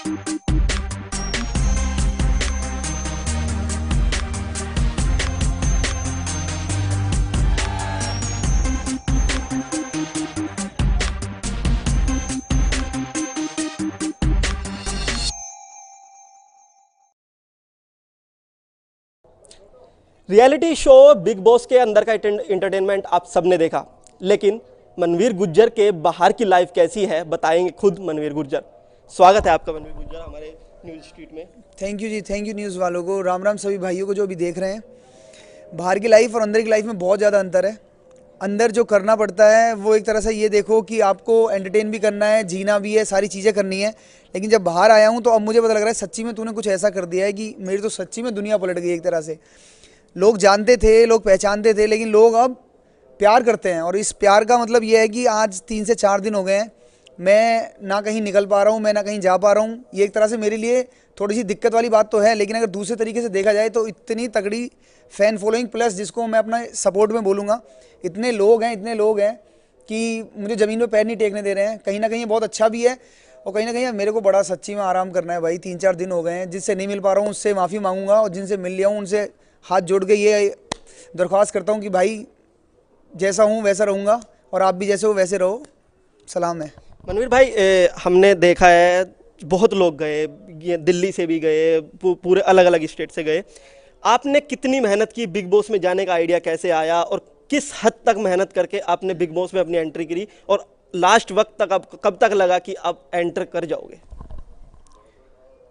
Reality show big boss के अंदर का एंटरटेनमेंट आप सबने देखा, लेकिन मनवीर गुर्जर के बाहर की लाइफ कैसी है बताएंगे खुद मनवीर गुर्जर। स्वागत है आपका मनवीर गुर्जर हमारे न्यूज़ स्ट्रीट में। थैंक यू जी, थैंक यू न्यूज़ वालों को। राम राम सभी भाइयों को जो अभी देख रहे हैं। बाहर की लाइफ और अंदर की लाइफ में बहुत ज़्यादा अंतर है। अंदर जो करना पड़ता है वो एक तरह से ये देखो कि आपको एंटरटेन भी करना है, जीना भी है, सारी चीज़ें करनी है। लेकिन जब बाहर आया हूँ तो अब मुझे पता लग रहा है सच्ची में तूने कुछ ऐसा कर दिया है कि मेरी तो सच्ची में दुनिया पलट गई एक तरह से। लोग जानते थे, लोग पहचानते थे, लेकिन लोग अब प्यार करते हैं। और इस प्यार का मतलब ये है कि आज 3 से 4 दिन हो गए हैं, मैं ना कहीं निकल पा रहा हूँ, मैं ना कहीं जा पा रहा हूँ। ये एक तरह से मेरे लिए थोड़ी सी दिक्कत वाली बात तो है, लेकिन अगर दूसरे तरीके से देखा जाए तो इतनी तगड़ी फ़ैन फॉलोइंग प्लस जिसको मैं अपना सपोर्ट में बोलूँगा, इतने लोग हैं कि मुझे ज़मीन पे पैर नहीं टेकने दे रहे हैं। कहीं ना कहीं ये बहुत अच्छा भी है और कहीं ना कहीं मेरे को बड़ा सच्ची में आराम करना है भाई। 3-4 दिन हो गए हैं, जिससे नहीं मिल पा रहा हूँ उससे माफ़ी मांगूंगा, और जिनसे मिल लिया हूँ उनसे हाथ जोड़ के ये दरख्वास्त करता हूँ कि भाई जैसा हूँ वैसा रहूँगा और आप भी जैसे हो वैसे रहो। सलाम है मनवीर भाई। हमने देखा है बहुत लोग गए, ये दिल्ली से भी गए, पूरे अलग अलग स्टेट से गए। आपने कितनी मेहनत की, बिग बॉस में जाने का आइडिया कैसे आया और किस हद तक मेहनत करके आपने बिग बॉस में अपनी एंट्री करी, और लास्ट वक्त तक आप कब तक लगा कि आप एंटर कर जाओगे?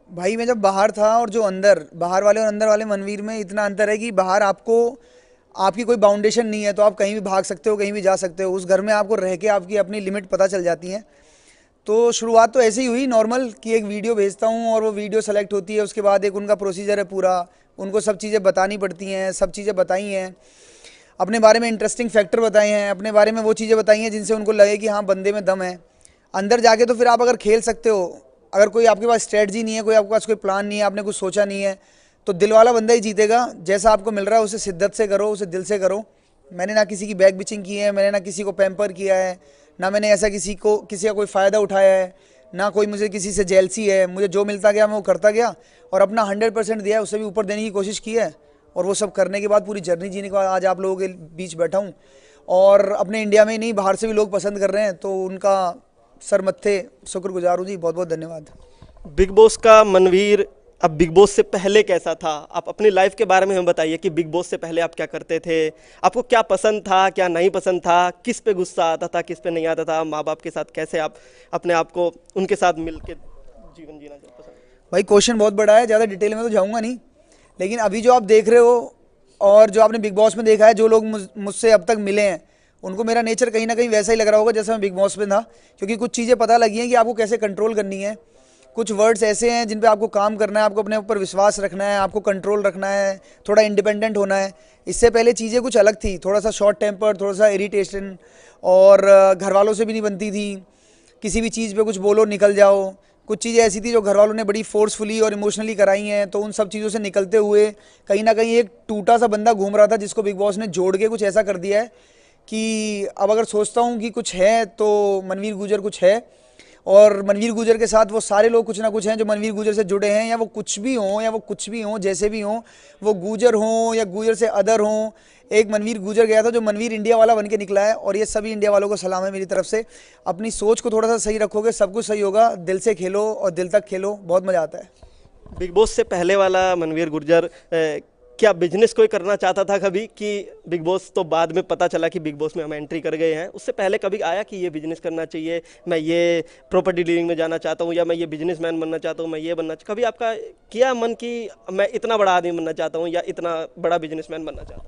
भाई। मैं जब बाहर था और जो अंदर, बाहर वाले और अंदर वाले मनवीर में इतना अंतर है कि बाहर आपको आपकी कोई बाउंडेशन नहीं है, तो आप कहीं भी भाग सकते हो, कहीं भी जा सकते हो। उस घर में आपको रह के आपकी अपनी लिमिट पता चल जाती है। तो शुरुआत तो ऐसे ही हुई नॉर्मल कि एक वीडियो भेजता हूँ और वो वीडियो सेलेक्ट होती है। उसके बाद एक उनका प्रोसीजर है पूरा, उनको सब चीज़ें बतानी पड़ती हैं। सब चीज़ें बताई हैं, अपने बारे में इंटरेस्टिंग फैक्टर बताए हैं, अपने बारे में वो चीज़ें बताई हैं जिनसे उनको लगे कि हाँ बंदे में दम है। अंदर जाके तो फिर आप अगर खेल सकते हो, अगर कोई आपके पास स्ट्रेटजी नहीं है, कोई आपके पास कोई प्लान नहीं है, आपने कुछ सोचा नहीं है, तो दिल वाला बंदा ही जीतेगा। जैसा आपको मिल रहा है उसे शिद्दत से करो, उसे दिल से करो। मैंने ना किसी की बैक बिचिंग की है, मैंने ना किसी को पैम्पर किया है, ना मैंने ऐसा किसी का कोई फ़ायदा उठाया है, ना कोई मुझे किसी से जेलसी है। मुझे जो मिलता गया मैं वो करता गया और अपना 100% दिया है, उससे भी ऊपर देने की कोशिश की है। और वो सब करने के बाद, पूरी जर्नी जीने के बाद आज आप लोगों के बीच बैठा हूँ। और अपने इंडिया में ही नहीं, बाहर से भी लोग पसंद कर रहे हैं, तो उनका सर मत्थे शुक्रगुजार हूँ जी। बहुत बहुत धन्यवाद। बिग बॉस का मनवीर अब बिग बॉस से पहले कैसा था? आप अपनी लाइफ के बारे में हमें बताइए कि बिग बॉस से पहले आप क्या करते थे, आपको क्या पसंद था, क्या नहीं पसंद था, किस पे गुस्सा आता था, किस पे नहीं आता था, माँ बाप के साथ कैसे आप अपने आप को उनके साथ मिल के जीवन जीना पसंद? भाई क्वेश्चन बहुत बड़ा है, ज़्यादा डिटेल में तो जाऊँगा नहीं, लेकिन अभी जो आप देख रहे हो और जो आपने बिग बॉस में देखा है, जो लोग मुझसे अब तक मिले हैं, उनको मेरा नेचर कहीं ना कहीं वैसा ही लग रहा होगा जैसा मैं बिग बॉस में था। क्योंकि कुछ चीज़ें पता लगी हैं कि आपको कैसे कंट्रोल करनी है। कुछ वर्ड्स ऐसे हैं जिन पे आपको काम करना है, आपको अपने ऊपर विश्वास रखना है, आपको कंट्रोल रखना है, थोड़ा इंडिपेंडेंट होना है। इससे पहले चीज़ें कुछ अलग थी, थोड़ा सा शॉर्ट टेम्पर, थोड़ा सा इरिटेशन, और घर वालों से भी नहीं बनती थी। किसी भी चीज़ पे कुछ बोलो निकल जाओ। कुछ चीज़ें ऐसी थी जो घर वालों ने बड़ी फोर्सफुली और इमोशनली कराई हैं, तो उन सब चीज़ों से निकलते हुए कहीं ना कहीं एक टूटा सा बंदा घूम रहा था, जिसको बिग बॉस ने जोड़ के कुछ ऐसा कर दिया है कि अब अगर सोचता हूँ कि कुछ है तो मनवीर गुर्जर कुछ है। और मनवीर गुर्जर के साथ वो सारे लोग कुछ ना कुछ हैं जो मनवीर गुर्जर से जुड़े हैं, या वो कुछ भी हों, या वो कुछ भी हों, जैसे भी हों, वो गुर्जर हों या गुर्जर से अदर हों। एक मनवीर गुर्जर गया था जो मनवीर इंडिया वाला बन के निकला है, और ये सभी इंडिया वालों को सलाम है मेरी तरफ से। अपनी सोच को थोड़ा सा सही रखोगे, सब कुछ सही होगा। दिल से खेलो और दिल तक खेलो, बहुत मज़ा आता है। बिग बॉस से पहले वाला मनवीर गुर्जर क्या बिजनेस कोई करना चाहता था कभी, कि बिग बॉस तो बाद में पता चला कि बिग बॉस में हम एंट्री कर गए हैं, उससे पहले कभी आया कि ये बिजनेस करना चाहिए, मैं ये प्रॉपर्टी डीलिंग में जाना चाहता हूँ, या मैं ये बिजनेसमैन बनना चाहता हूँ, मैं ये बनना, कभी आपका किया मन कि मैं इतना बड़ा आदमी बनना चाहता हूँ या इतना बड़ा बिजनेसमैन बनना चाहता हूँ?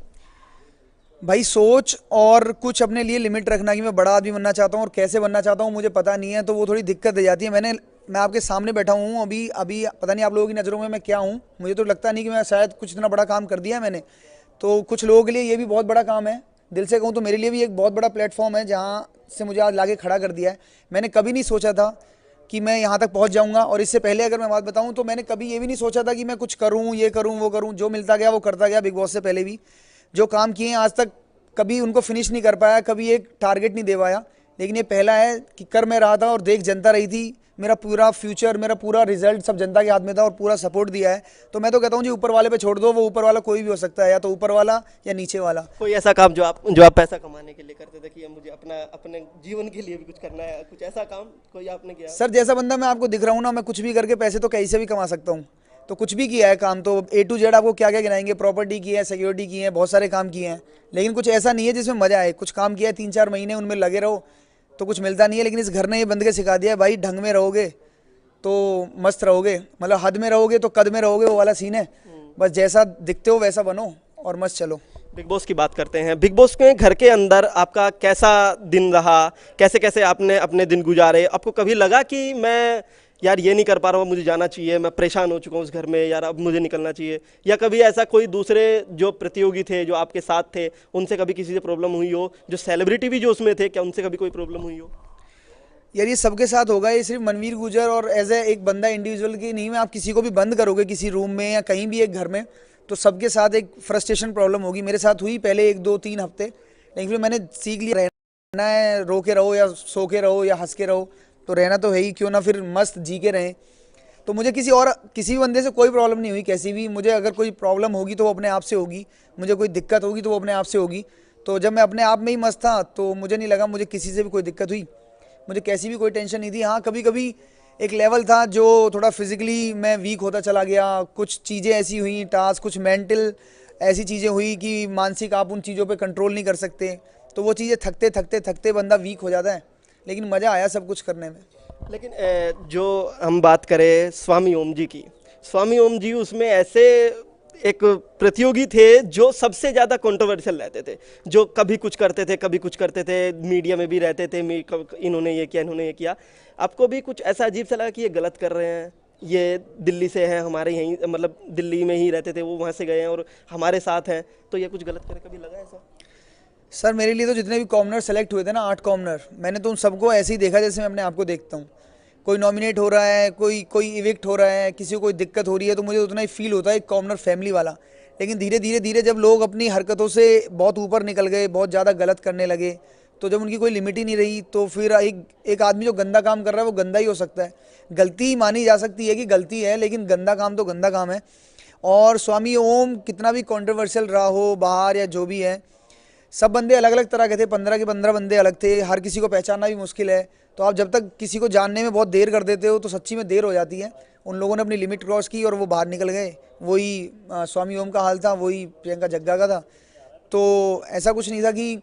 भाई सोच और कुछ अपने लिए लिमिट रखना कि मैं बड़ा आदमी बनना चाहता हूँ और कैसे बनना चाहता हूँ मुझे पता नहीं है, तो वो थोड़ी दिक्कत दे जाती है। मैं आपके सामने बैठा हूँ अभी अभी पता नहीं आप लोगों की नज़रों में मैं क्या हूँ। मुझे तो लगता नहीं कि मैं शायद कुछ इतना बड़ा काम कर दिया है मैंने। तो कुछ लोगों के लिए ये भी बहुत बड़ा काम है। दिल से कहूँ तो मेरे लिए भी एक बहुत बड़ा प्लेटफॉर्म है जहाँ से मुझे आज लाके खड़ा कर दिया है। मैंने कभी नहीं सोचा था कि मैं यहाँ तक पहुँच जाऊँगा, और इससे पहले अगर मैं बात बताऊँ तो मैंने कभी ये भी नहीं सोचा था कि मैं कुछ करूँ, ये करूँ, वो करूँ। जो मिलता गया वो करता गया। बिग बॉस से पहले भी जो काम किए हैं आज तक कभी उनको फिनिश नहीं कर पाया, कभी एक टारगेट नहीं दे पाया। लेकिन ये पहला है कि कर मैं रहा था और देख जनता रही थी, मेरा पूरा फ्यूचर, मेरा पूरा रिजल्ट सब जनता के हाथ में था और पूरा सपोर्ट दिया है। तो मैं तो कहता हूँ जी ऊपर वाले पे छोड़ दो, वो ऊपर वाला कोई भी हो सकता है, या तो ऊपर वाला या नीचे वाला। कोई ऐसा काम जो आप पैसा कमाने के लिए करते थे कि ये मुझे अपने जीवन के लिए भी कुछ करना है, कुछ ऐसा काम कोई आपने किया? सर जैसा बंदा मैं आपको दिख रहा हूँ ना, मैं कुछ भी करके पैसे तो कहीं से भी कमा सकता हूँ। तो कुछ भी किया है काम, तो A to Z आपको क्या क्या गिनाएंगे, प्रॉपर्टी की है, सिक्योरिटी की है, बहुत सारे काम किए हैं, लेकिन कुछ ऐसा नहीं है जिसमें मजा आए। कुछ काम किया है 3-4 महीने, उनमें लगे रहो तो कुछ मिलता नहीं है। लेकिन इस घर ने ये बंद के सिखा दिया है भाई, ढंग में रहोगे तो मस्त रहोगे, मतलब हद में रहोगे तो कद में रहोगे, वो वाला सीन है। बस जैसा दिखते हो वैसा बनो और मस्त चलो। बिग बॉस की बात करते हैं। बिग बॉस के घर के अंदर आपका कैसा दिन रहा, कैसे कैसे आपने अपने दिन गुजारे? आपको कभी लगा कि मैं यार ये नहीं कर पा रहा हूँ, मुझे जाना चाहिए, मैं परेशान हो चुका हूँ उस घर में, यार अब मुझे निकलना चाहिए? या कभी ऐसा कोई दूसरे जो प्रतियोगी थे, जो आपके साथ थे, उनसे कभी किसी से प्रॉब्लम हुई हो? जो सेलिब्रिटी भी जो उसमें थे, क्या उनसे कभी कोई प्रॉब्लम हुई हो? यार ये सबके साथ होगा, ये सिर्फ मनवीर गुर्जर और एज ए एक बंदा इंडिविजुअल की नहीं। में आप किसी को भी बंद करोगे किसी रूम में या कहीं भी एक घर में, तो सबके साथ एक फ्रस्ट्रेशन प्रॉब्लम होगी। मेरे साथ हुई पहले 1-2-3 हफ्ते, लेकिन फिर मैंने सीख लिया रहना है, रो के रहो या सो के रहो या हंस के रहो, तो रहना तो है ही, क्यों ना फिर मस्त जी के रहें। तो मुझे किसी भी बंदे से कोई प्रॉब्लम नहीं हुई कैसी भी। मुझे अगर कोई प्रॉब्लम होगी तो वो अपने आप से होगी, मुझे कोई दिक्कत होगी तो वो अपने आप से होगी। तो जब मैं अपने आप में ही मस्त था तो मुझे नहीं लगा मुझे किसी से भी कोई दिक्कत हुई, मुझे कैसी भी कोई टेंशन नहीं थी। हाँ कभी कभी एक लेवल था जो थोड़ा फिजिकली मैं वीक होता चला गया, कुछ चीज़ें ऐसी हुई, टास्क कुछ मेंटल ऐसी चीज़ें हुई कि मानसिक आप उन चीज़ों पे कंट्रोल नहीं कर सकते, तो वो चीज़ें थकते थकते थकते बंदा वीक हो जाता है। लेकिन मज़ा आया सब कुछ करने में। लेकिन जो हम बात करें स्वामी ओम जी की, स्वामी ओम जी उसमें ऐसे एक प्रतियोगी थे जो सबसे ज़्यादा कंट्रोवर्शियल रहते थे, जो कभी कुछ करते थे, कभी कुछ करते थे, मीडिया में भी रहते थे, इन्होंने ये किया, इन्होंने ये किया। आपको भी कुछ ऐसा अजीब सा लगा कि ये गलत कर रहे हैं? ये दिल्ली से हैं, हमारे यहीं मतलब दिल्ली में ही रहते थे, वो वहाँ से गए हैं और हमारे साथ हैं, तो ये कुछ गलत करे, कभी लगा ऐसा? सर मेरे लिए तो जितने भी कॉमनर सेलेक्ट हुए थे ना, 8 कॉमनर, मैंने तो उन सबको ऐसे ही देखा जैसे मैं अपने आप को देखता हूँ। कोई नॉमिनेट हो रहा है, कोई कोई इविक्ट हो रहा है, किसी को कोई दिक्कत हो रही है, तो मुझे उतना ही फील होता है एक कॉमनर फैमिली वाला। लेकिन धीरे धीरे धीरे जब लोग अपनी हरकतों से बहुत ऊपर निकल गए, बहुत ज़्यादा गलत करने लगे, तो जब उनकी कोई लिमिट ही नहीं रही, तो फिर एक आदमी जो गंदा काम कर रहा है वो गंदा ही हो सकता है। गलती ही मानी जा सकती है कि गलती है, लेकिन गंदा काम तो गंदा काम है। और स्वामी ओम कितना भी कंट्रोवर्शियल रहा हो बाहर या जो भी है, सब बंदे अलग अलग तरह के थे, 15 के 15 बंदे अलग थे, हर किसी को पहचानना भी मुश्किल है। तो आप जब तक किसी को जानने में बहुत देर कर देते हो तो सच्ची में देर हो जाती है। उन लोगों ने अपनी लिमिट क्रॉस की और वो बाहर निकल गए। वही स्वामी ओम का हाल था, वही प्रियंका जग्गा का था। तो ऐसा कुछ नहीं था कि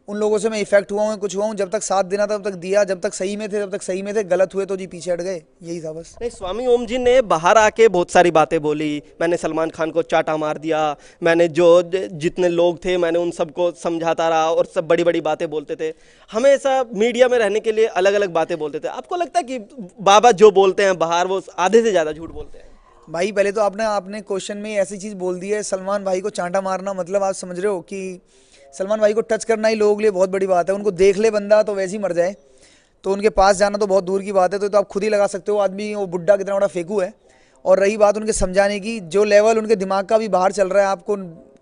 उन लोगों से मैं इफेक्ट हुआ हूँ, कुछ हुआ हूँ। जब तक साथ देना था तब तक दिया, जब तक सही में थे तब तक सही में थे, गलत हुए तो जी पीछे हट गए, यही था बस। नहीं, स्वामी ओम जी ने बाहर आके बहुत सारी बातें बोली, मैंने सलमान खान को चाटा मार दिया, मैंने जितने लोग थे मैंने उन सबको समझाता रहा, और सब बड़ी बड़ी बातें बोलते थे, हमेशा मीडिया में रहने के लिए अलग अलग बातें बोलते थे। आपको लगता है कि बाबा जो बोलते हैं बाहर वो आधे से ज़्यादा झूठ बोलते हैं? भाई पहले तो आपने क्वेश्चन में ऐसी चीज़ बोल दी है, सलमान भाई को चांटा मारना, मतलब आप समझ रहे हो कि सलमान भाई को टच करना ही लोगों के लिए बहुत बड़ी बात है। उनको देख ले बंदा तो वैसे ही मर जाए, तो उनके पास जाना तो बहुत दूर की बात है। तो आप खुद ही लगा सकते हो आदमी वो बुड्ढा कितना बड़ा फेंकू है। और रही बात उनके समझाने की, जो लेवल उनके दिमाग का भी बाहर चल रहा है, आपको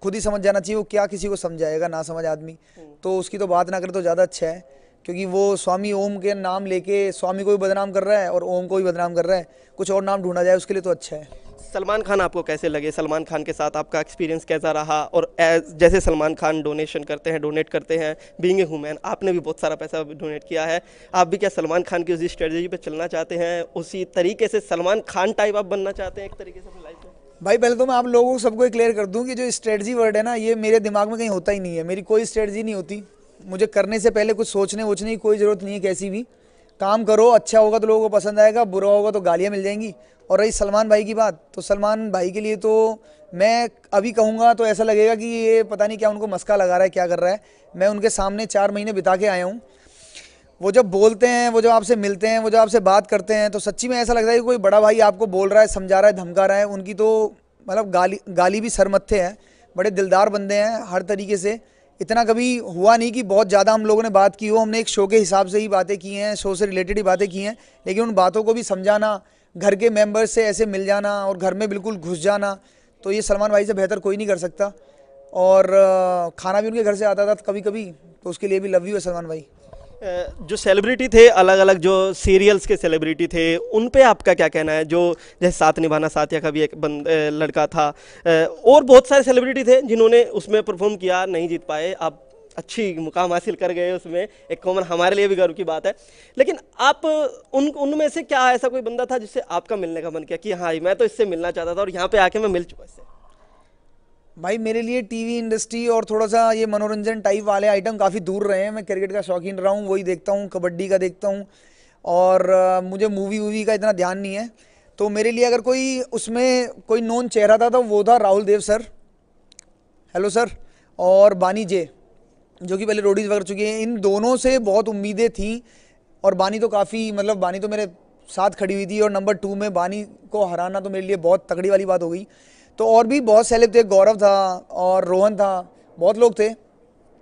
खुद ही समझ जाना चाहिए वो क्या किसी को समझाएगा, ना समझ आदमी। तो उसकी तो बात ना करे तो ज़्यादा अच्छा है, क्योंकि वो स्वामी ओम के नाम लेके स्वामी को भी बदनाम कर रहा है और ओम को भी बदनाम कर रहा है। कुछ और नाम ढूंढा जाए उसके लिए तो अच्छा है। सलमान खान आपको कैसे लगे? सलमान खान के साथ आपका एक्सपीरियंस कैसा रहा? और जैसे सलमान खान डोनेट करते हैं, बीइंग ए ह्यूमन, आपने भी बहुत सारा पैसा डोनेट किया है, आप भी क्या सलमान खान की उसी स्ट्रेटजी पे चलना चाहते हैं, उसी तरीके से सलमान खान टाइप आप बनना चाहते हैं एक तरीके से अपनी लाइफ में? भाई पहले तो मैं आप लोगों को सबको क्लियर कर दूं कि जो स्ट्रेटजी वर्ड है ना, ये मेरे दिमाग में कहीं होता ही नहीं है। मेरी कोई स्ट्रेटजी नहीं होती। मुझे करने से पहले कुछ सोचने वोचने की कोई ज़रूरत नहीं है। कैसी भी काम करो, अच्छा होगा तो लोगों को पसंद आएगा, बुरा होगा तो गालियाँ मिल जाएंगी। और रही सलमान भाई की बात, तो सलमान भाई के लिए तो मैं अभी कहूँगा तो ऐसा लगेगा कि ये पता नहीं क्या उनको मस्का लगा रहा है, क्या कर रहा है। मैं उनके सामने 4 महीने बिता के आया हूँ। वो जब बोलते हैं, वो जब आपसे मिलते हैं, वो जब आपसे बात करते हैं, तो सच्ची में ऐसा लगता है कि कोई बड़ा भाई आपको बोल रहा है, समझा रहा है, धमका रहा है। उनकी तो मतलब गाली भी सरमत्थे है। बड़े दिलदार बंदे हैं हर तरीके से। इतना कभी हुआ नहीं कि बहुत ज़्यादा हम लोगों ने बात की हो। हमने एक शो के हिसाब से ही बातें की हैं, शो से रिलेटेड ही बातें की हैं, लेकिन उन बातों को भी समझाना, घर के मेंबर्स से ऐसे मिल जाना और घर में बिल्कुल घुस जाना, तो ये सलमान भाई से बेहतर कोई नहीं कर सकता। और खाना भी उनके घर से आता था कभी कभी, तो उसके लिए भी लव यू है सलमान भाई। जो सेलिब्रिटी थे, अलग अलग जो सीरियल्स के सेलिब्रिटी थे, उन पे आपका क्या कहना है? जो जैसे साथ निभाना साथिया का भी एक लड़का था, और बहुत सारे सेलिब्रिटी थे जिन्होंने उसमें परफॉर्म किया, नहीं जीत पाए, आप अच्छी मुकाम हासिल कर गए उसमें, एक कॉमन हमारे लिए भी गर्व की बात है। लेकिन आप उनमें से क्या ऐसा कोई बंदा था जिससे आपका मिलने का मन किया कि हाँ मैं तो इससे मिलना चाहता था और यहाँ पे आके मैं मिल चुका इससे? भाई मेरे लिए टीवी इंडस्ट्री और थोड़ा सा ये मनोरंजन टाइप वाले आइटम काफ़ी दूर रहे हैं। मैं क्रिकेट का शौकीन रहा हूँ, वही देखता हूँ, कबड्डी का देखता हूँ, और मुझे मूवी वूवी का इतना ध्यान नहीं है। तो मेरे लिए अगर कोई उसमें कोई नोन चेहरा था तो वो था Rahul Dev sir, hello sir, और बानी जे, जो कि पहले रोडीज कर चुकी हैं। इन दोनों से बहुत उम्मीदें थी, और बानी तो काफ़ी, मतलब बानी तो मेरे साथ खड़ी हुई थी, और नंबर 2 में बानी को हराना तो मेरे लिए बहुत तगड़ी वाली बात हो गई। तो और भी बहुत सेलेब थे, गौरव था और रोहन था, बहुत लोग थे,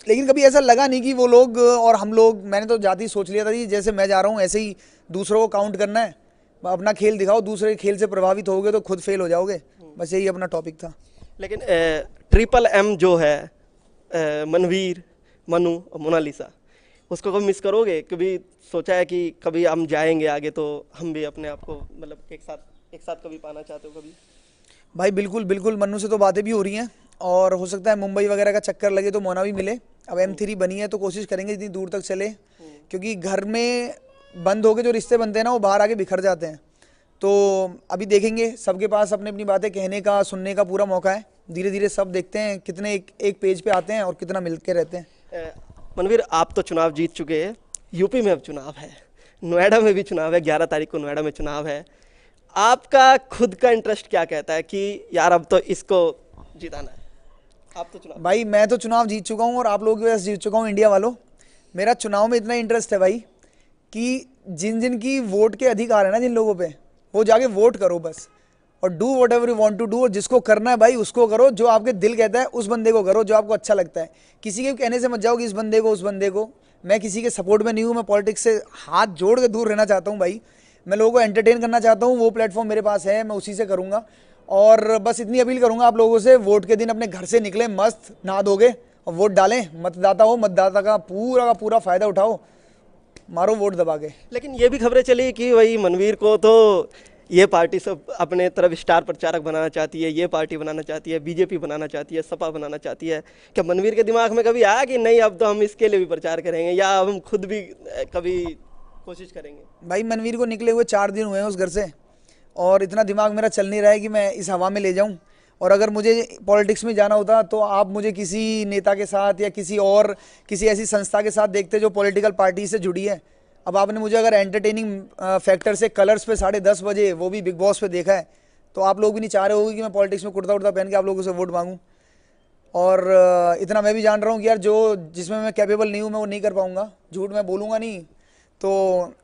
लेकिन कभी ऐसा लगा नहीं कि वो लोग और हम लोग, मैंने तो जाती सोच लिया था कि जैसे मैं जा रहा हूँ ऐसे ही दूसरों को काउंट करना है, अपना खेल दिखाओ, दूसरे खेल से प्रभावित होगे तो खुद फेल हो जाओगे, बस यही अपना टॉपिक था। लेकिन ट्रिपल एम जो है, मनवीर, मनु और मोनालिसा, उसको कभी मिस करोगे? कभी सोचा है कि कभी हम जाएंगे आगे तो हम भी अपने आप को मतलब एक साथ कभी पाना चाहते हो कभी? भाई बिल्कुल बिल्कुल, मन्नू से तो बातें भी हो रही हैं, और हो सकता है मुंबई वगैरह का चक्कर लगे तो मोना भी मिले। अब M3 बनी है तो कोशिश करेंगे जितनी दूर तक चले, क्योंकि घर में बंद होके जो रिश्ते बनते हैं ना वो बाहर आके बिखर जाते हैं। तो अभी देखेंगे, सबके पास अपनी अपनी बातें कहने का, सुनने का पूरा मौका है। धीरे धीरे सब देखते हैं कितने एक पेज पे आते हैं और कितना मिल के रहते हैं। मनवीर, आप तो चुनाव जीत चुके हैं, यूपी में अब चुनाव है, नोएडा में भी चुनाव है, 11 तारीख को नोएडा में चुनाव है। आपका खुद का इंटरेस्ट क्या कहता है कि यार अब तो इसको जिताना है? आप तो चुनाव, भाई मैं तो चुनाव जीत चुका हूँ और आप लोगों की वजह से जीत चुका हूँ, इंडिया वालों। मेरा चुनाव में इतना इंटरेस्ट है भाई कि जिन जिन की वोट के अधिकार है ना, जिन लोगों पे, वो जाके वोट करो बस, और do whatever you want to do. और जिसको करना है भाई उसको करो, जो आपके दिल कहता है उस बंदे को करो, जो आपको अच्छा लगता है। किसी के कहने से मत जाओ कि इस बंदे को उस बंदे को। मैं किसी के सपोर्ट में नहीं हूँ, मैं पॉलिटिक्स से हाथ जोड़ के दूर रहना चाहता हूँ भाई। मैं लोगों को एंटरटेन करना चाहता हूँ, वो प्लेटफॉर्म मेरे पास है, मैं उसी से करूँगा। और बस इतनी अपील करूँगा आप लोगों से, वोट के दिन अपने घर से निकले, मस्त नहा धोगे और वोट डालें। मतदाता हो, मतदाता का पूरा फ़ायदा उठाओ, मारो वोट दबा के। लेकिन ये भी खबरें चली कि भाई मनवीर को तो ये पार्टी सब अपने तरफ स्टार प्रचारक बनाना चाहती है, ये पार्टी बनाना चाहती है, बीजेपी बनाना चाहती है, सपा बनाना चाहती है। क्या मनवीर के दिमाग में कभी आया कि नहीं अब तो हम इसके लिए भी प्रचार करेंगे, या हम खुद भी कभी कोशिश करेंगे? भाई मनवीर को निकले हुए 4 दिन हुए हैं उस घर से, और इतना दिमाग मेरा चल नहीं रहा है कि मैं इस हवा में ले जाऊं। और अगर मुझे पॉलिटिक्स में जाना होता तो आप मुझे किसी नेता के साथ या किसी ऐसी संस्था के साथ देखते जो पॉलिटिकल पार्टी से जुड़ी है। अब आपने मुझे अगर एंटरटेनिंग फैक्टर से कलर्स पे 10:30 बजे, वो भी बिग बॉस पे देखा है, तो आप लोग भी नहीं चाह रहे होगे कि मैं पॉलिटिक्स में कुर्ता उर्ता पहन के आप लोगों से वोट मांगूं। और इतना मैं भी जान रहा हूँ कि यार जो जिसमें मैं कैपेबल नहीं हूँ मैं वो नहीं कर पाऊंगा, झूठ मैं बोलूँगा नहीं। तो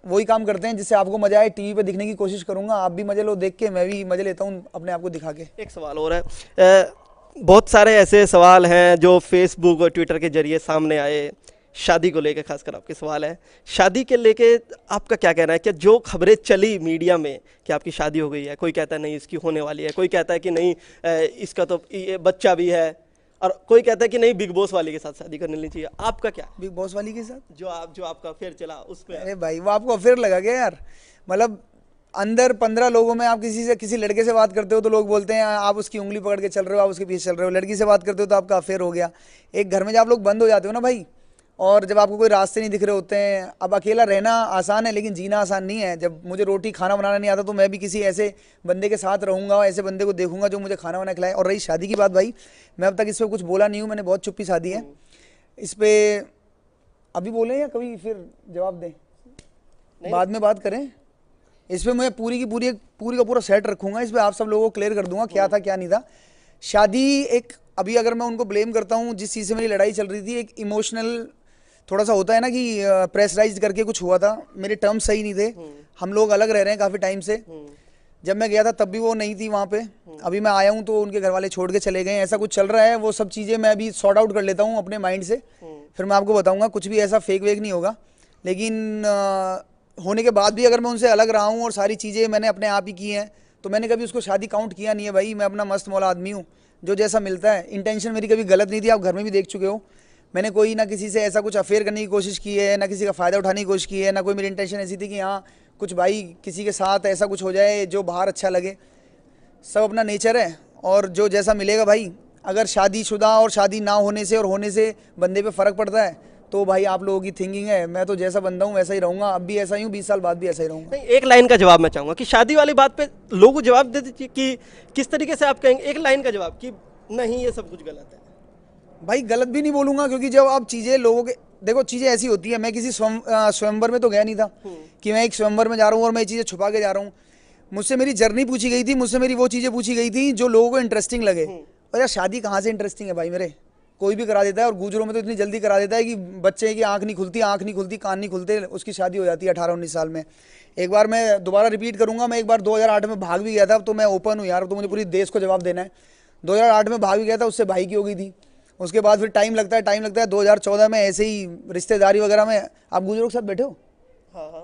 वही काम करते हैं जिससे आपको मजा आए, टीवी पे दिखने की कोशिश करूंगा, आप भी मजे लो देख के, मैं भी मजे लेता हूँ अपने आप को दिखा के। एक सवाल और है, बहुत सारे ऐसे सवाल हैं जो फेसबुक और ट्विटर के जरिए सामने आए, शादी को लेकर खासकर आपके सवाल है। शादी के लेके आपका क्या कहना है? क्या जो खबरें चली मीडिया में कि आपकी शादी हो गई है, कोई कहता है नहीं इसकी होने वाली है, कोई कहता है कि नहीं इसका तो ये बच्चा भी है, और कोई कहता है कि नहीं बिग बॉस वाली के साथ शादी करनी नहीं चाहिए, आपका क्या? बिग बॉस वाली के साथ जो आपका अफेयर चला उस पर? अरे भाई वो आपको अफेयर लगा क्या यार? मतलब अंदर 15 लोगों में आप किसी लड़के से बात करते हो तो लोग बोलते हैं आप उसकी उंगली पकड़ के चल रहे हो, आप उसके पीछे चल रहे हो। लड़की से बात करते हो तो आपका अफेयर हो गया। एक घर में जब आप लोग बंद हो जाते हो ना भाई, और जब आपको कोई रास्ते नहीं दिख रहे होते हैं, अब अकेला रहना आसान है लेकिन जीना आसान नहीं है। जब मुझे रोटी खाना बनाना नहीं आता तो मैं भी किसी ऐसे बंदे के साथ रहूँगा, ऐसे बंदे को देखूंगा जो मुझे खाना बना खिलाए। और रही शादी की बात भाई, मैं अब तक इस पर कुछ बोला नहीं हूँ, मैंने बहुत चुप्पी साधी है इस पर। अभी बोले या कभी फिर जवाब दें, बाद में बात करें इस पर। मैं पूरी का पूरा सेट रखूंगा इस पर, आप सब लोगों को क्लियर कर दूंगा क्या था क्या नहीं था। शादी एक, अभी अगर मैं उनको ब्लेम करता हूँ जिस चीज़ से मेरी लड़ाई चल रही थी, एक इमोशनल थोड़ा सा होता है ना कि प्रेशराइज करके कुछ हुआ था, मेरे टर्म्स सही नहीं थे। हम लोग अलग रह रहे हैं काफ़ी टाइम से, जब मैं गया था तब भी वो नहीं थी वहाँ पे, अभी मैं आया हूँ तो उनके घर वाले छोड़ के चले गए, ऐसा कुछ चल रहा है। वो सब चीज़ें मैं अभी सॉर्ट आउट कर लेता हूँ अपने माइंड से, फिर मैं आपको बताऊँगा। कुछ भी ऐसा फेक वेक नहीं होगा, लेकिन होने के बाद भी अगर मैं उनसे अलग रहा हूँ और सारी चीज़ें मैंने अपने आप ही की हैं, तो मैंने कभी उसको शादी काउंट किया नहीं है भाई। मैं अपना मस्त मौला आदमी हूँ, जो जैसा मिलता है। इंटेंशन मेरी कभी गलत नहीं थी, आप घर में भी देख चुके हो। मैंने कोई ना किसी से ऐसा कुछ अफेयर करने की कोशिश की है, ना किसी का फ़ायदा उठाने की कोशिश की है, ना कोई मेरी इंटेंशन ऐसी थी कि हाँ कुछ भाई किसी के साथ ऐसा कुछ हो जाए जो बाहर अच्छा लगे। सब अपना नेचर है और जो जैसा मिलेगा भाई। अगर शादीशुदा और शादी ना होने से और होने से बंदे पे फ़र्क पड़ता है तो भाई आप लोगों की थिंकिंग है। मैं तो जैसा बंदा हूँ वैसा ही रहूँगा, अब भी ऐसा ही हूँ, 20 साल बाद भी ऐसा ही रहूँगा। नहीं, एक लाइन का जवाब मैं चाहूंगा कि शादी वाली बात पे लोगों जवाब दे दीजिए कि किस तरीके से आप कहेंगे, एक लाइन का जवाब कि नहीं ये सब कुछ गलत है। भाई गलत भी नहीं बोलूँगा, क्योंकि जब आप चीज़ें लोगों के देखो, चीज़ें ऐसी होती है। मैं किसी स्वयंवर में तो गया नहीं था कि मैं एक स्वयंवर में जा रहा हूँ और मैं ये चीज़ें छुपा के जा रहा हूँ। मुझसे मेरी जर्नी पूछी गई थी, मुझसे मेरी वो चीज़ें पूछी गई थी जो लोगों को इंटरेस्टिंग लगे। और यार शादी कहाँ से इंटरेस्टिंग है भाई मेरे, कोई भी करा देता है। और गुजरों में तो इतनी जल्दी करा देता है कि बच्चे की आँख नहीं खुलती, कान नहीं खुलते, उसकी शादी हो जाती है 18-19 साल में। एक बार मैं दोबारा रिपीट करूंगा, मैं एक बार 2008 में भाग भी गया था। तो मैं ओपन हूँ यार, तो मुझे पूरी देश को जवाब देना है। 2008 में भाग भी गया था, उससे भाई की हो गई थी। उसके बाद फिर टाइम लगता है 2014 में ऐसे ही रिश्तेदारी वगैरह में। आप गुजरों के साथ बैठे हो?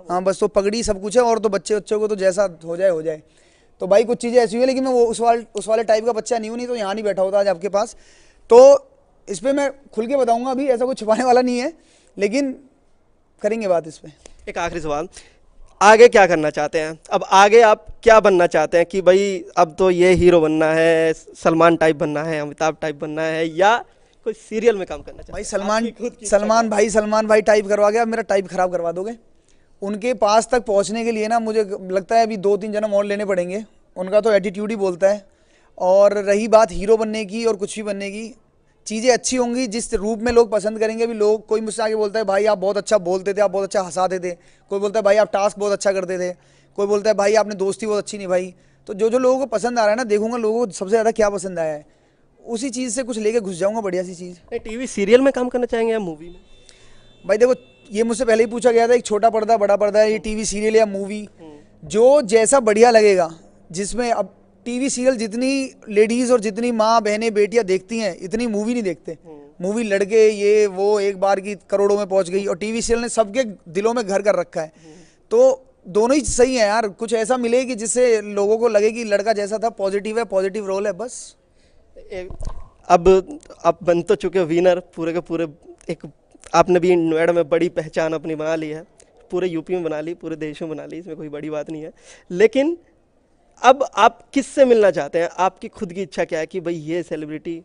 हाँ बस, तो पगड़ी सब कुछ है, और तो बच्चे को तो जैसा हो जाए। तो भाई कुछ चीज़ें ऐसी हुई है, लेकिन मैं वो उस वाले टाइप का बच्चा नहीं हूँ, नहीं तो यहाँ नहीं बैठा होता आज आपके पास। तो इस पर मैं खुल के बताऊंगा, अभी ऐसा कुछ छुपाने वाला नहीं है, लेकिन करेंगे बात इस पर। एक आखिरी सवाल, आगे क्या करना चाहते हैं? अब आगे आप क्या बनना चाहते हैं कि भाई अब तो ये हीरो बनना है, सलमान टाइप बनना है, अमिताभ टाइप बनना है, या कोई सीरियल में काम करना चाहते भाई हैं? सलमान भाई टाइप करवा के आप मेरा टाइप खराब करवा दोगे। उनके पास तक पहुंचने के लिए ना मुझे लगता है अभी 2-3 जन्म और लेने पड़ेंगे। उनका तो एटीट्यूड ही बोलता है। और रही बात हीरो बनने की और कुछ भी बनने की, चीज़ें अच्छी होंगी जिस रूप में लोग पसंद करेंगे। अभी लोग, कोई मुझसे आके बोलता है भाई आप बहुत अच्छा बोलते थे, आप बहुत अच्छा हंसाते थे। कोई बोलता है भाई आप टास्क बहुत अच्छा करते थे। कोई बोलता है भाई आपने दोस्ती बहुत अच्छी निभाई। तो जो लोगों को पसंद आ रहा है ना, देखूंगा लोगों को सबसे ज़्यादा क्या पसंद आया है, उसी चीज़ से कुछ लेके घुस जाऊंगा, बढ़िया सी चीज़। टीवी सीरियल में काम करना चाहेंगे या मूवी में? भाई देखो, ये मुझसे पहले ही पूछा गया था, एक छोटा पर्दा बड़ा पर्दा है, ये टीवी सीरियल या मूवी, जो जैसा बढ़िया लगेगा। जिसमें अब टीवी सीरियल जितनी लेडीज और जितनी माँ बहनें बेटियां देखती हैं, इतनी मूवी नहीं देखते। मूवी लड़के ये वो एक बार की करोड़ों में पहुंच गई, और टीवी सीरियल ने सबके दिलों में घर कर रखा है। तो दोनों ही सही है यार, कुछ ऐसा मिले कि जिससे लोगों को लगे कि लड़का जैसा था, पॉजिटिव है, पॉजिटिव रोल है, बस। अब आप बन तो चुके हो विनर पूरे के पूरे। एक आपने भी नोएडा में बड़ी पहचान अपनी बना ली है, पूरे यूपी में बना ली, पूरे देश में बना ली, इसमें कोई बड़ी बात नहीं है। लेकिन अब आप किससे मिलना चाहते हैं? आपकी खुद की इच्छा क्या है कि भाई ये सेलिब्रिटी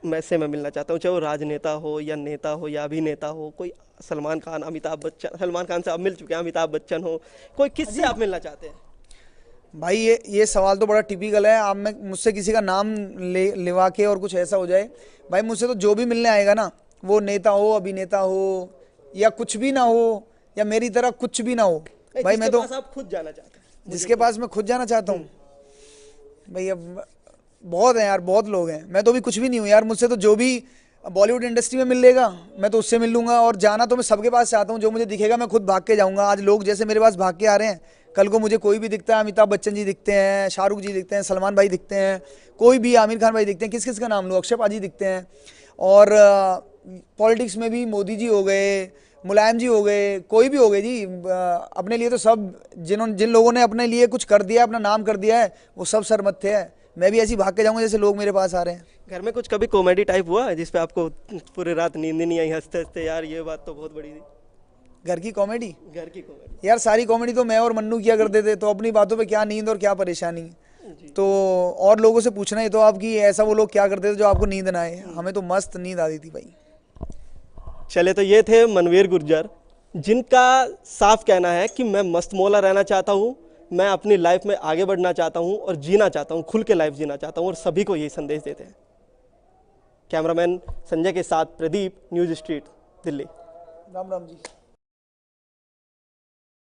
मैं से मैं मिलना चाहता हूँ, चाहे वो राजनेता हो या नेता हो या अभिनेता हो, कोई सलमान खान, अमिताभ बच्चन, सलमान खान से आप मिल चुके हैं, अमिताभ बच्चन हो, कोई किससे आप मिलना चाहते हैं? भाई ये सवाल तो बड़ा टिपिकल है। आप में मुझसे किसी का नाम लिवा के और कुछ ऐसा हो जाए, भाई मुझसे तो जो भी मिलने आएगा ना, वो नेता हो, अभिनेता हो, या कुछ भी ना हो, या मेरी तरह कुछ भी ना हो, भाई मैं तो आप खुद जाना चाहते हैं, जिसके पास मैं खुद जाना चाहता हूँ, भाई अब बहुत है यार, बहुत लोग हैं। मैं तो भी कुछ भी नहीं हूँ यार। मुझसे तो जो भी बॉलीवुड इंडस्ट्री में मिल लेगा मैं तो उससे मिल लूंगा। और जाना तो मैं सबके पास चाहता हूँ, जो मुझे दिखेगा मैं खुद भाग के जाऊँगा। आज लोग जैसे मेरे पास भाग के आ रहे हैं, कल को मुझे कोई भी दिखता है, अमिताभ बच्चन जी दिखते हैं, शाहरुख जी दिखते हैं, सलमान भाई दिखते हैं, कोई भी आमिर खान भाई दिखते हैं, किस किस का नाम लूँ, अक्षय पाजी दिखते हैं। और पॉलिटिक्स में भी मोदी जी हो गए, मुलायम जी हो गए, कोई भी हो गए जी। अपने लिए तो सब, जिन लोगों ने अपने लिए कुछ कर दिया, अपना नाम कर दिया है, वो सब सरमत्थे है। मैं भी ऐसे ही भाग के जाऊंगा जैसे लोग मेरे पास आ रहे हैं। घर में कुछ कभी कॉमेडी टाइप हुआ है जिस पे आपको पूरी रात नींद नहीं आई, हंसते हंसते यार ये बात तो बहुत बड़ी थी? घर की कॉमेडी? घर की कॉमेडी यार सारी कॉमेडी तो मैं और मन्नू किया करते थे, तो अपनी बातों पे क्या नींद और क्या परेशानी। तो और लोगों से पूछना है तो आपकी, ऐसा वो लोग क्या करते थे जो आपको नींद ना आए? हमें तो मस्त नींद आती थी भाई। चले, तो ये थे मनवीर गुर्जर, जिनका साफ कहना है कि मैं मस्त मौला रहना चाहता हूँ, मैं अपनी लाइफ में आगे बढ़ना चाहता हूँ और जीना चाहता हूँ, खुल के लाइफ जीना चाहता हूँ, और सभी को यही संदेश देते हैं। कैमरामैन संजय के साथ प्रदीप, न्यूज़ स्ट्रीट, दिल्ली। राम राम जी।